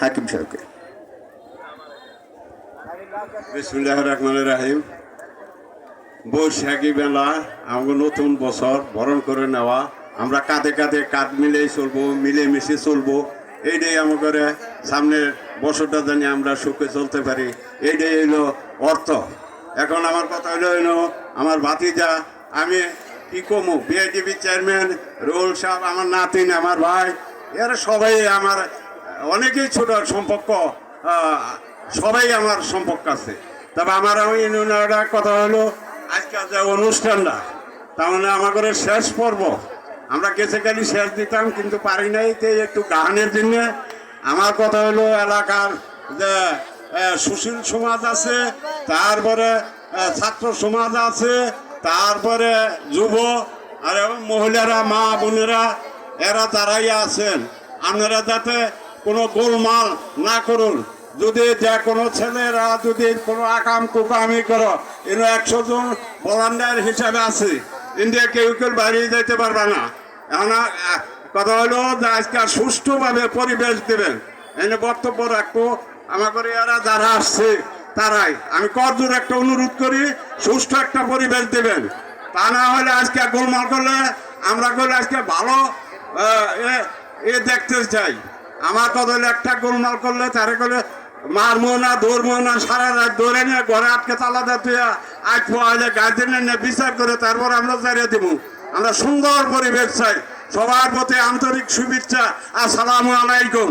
হাকিম সাহেবকে। বিসমিল্লাহির রহমানির রহিম। বৈশাখী মেলা আমাকে নতুন বছর বরণ করে নেওয়া, আমরা কাঁধে কাঁধে কাঁধ মিলেই চলবো, মিলেমিশে চলবো, এইটাই আমাদের সামনের বছরটা জানি আমরা সুখে চলতে পারি, এইটাই হইলো অর্থ। এখন আমার কথা হইলো আমার ভাতিজা, আমি কি কমু, বিআইটিভি চেয়ারম্যান রুল সাহেব, আমার নাতিন, আমার ভাই, এরা সবাই আমার অনেকেই ছোট সম্পর্ক, সবাই আমার সম্পর্ক আছে। তবে আমার ইউনিয়নের কথা হলো আজকাল যে অনুষ্ঠানটা, তার মানে আমাদের শেষ পর্ব, আমরা গেছেকালি শেষ দিতাম কিন্তু পারি নাই, তো একটু গানের জন্য আমার কথা হলো এলাকার যে সুশীল সমাজ আছে, তারপরে ছাত্র সমাজ আছে, তারপরে যুব আর মহিলারা, মা বোনেরা, এরা যারাই আছেন, আপনারা যাতে কোনো গোলমাল না করুন। যদি যে কোনো ছেলেরা যদি কোনো আকাম কুকামি করো, এর 100 জন ভলান্টিয়ার হিসাবে আছে, ইন্ডিয়া কেউ কেউ বাইরে যেতে পারবে না। এখন কথা হলো যে আজকে সুষ্ঠুভাবে পরিবেশ দেবেন, এনে বক্তব্য রাখবো। আমাদের এরা যারা আসছে তারাই, আমি করজোর একটা অনুরোধ করি, সুষ্ঠু একটা পরিবেশ দেবেন। তা না হলে আজকে গোলমাল করলে আমরা করলে আজকে ভালো এ দেখতে চাই। আমার কথা হলে একটা গোলমাল করলে তারে করলে মারবো না, ধরবো না, সারা রাত ধরে নিয়ে ঘরে আটকে তালা দিয়ে আজ পোয়ালে গার্জেনের নিয়ে বিচার করে তারপর আমরা জারিয়ে দেবো। আমরা সুন্দর পরিবেশ চাই। সবার প্রতি আন্তরিক শুভেচ্ছা। আসসালামু আলাইকুম।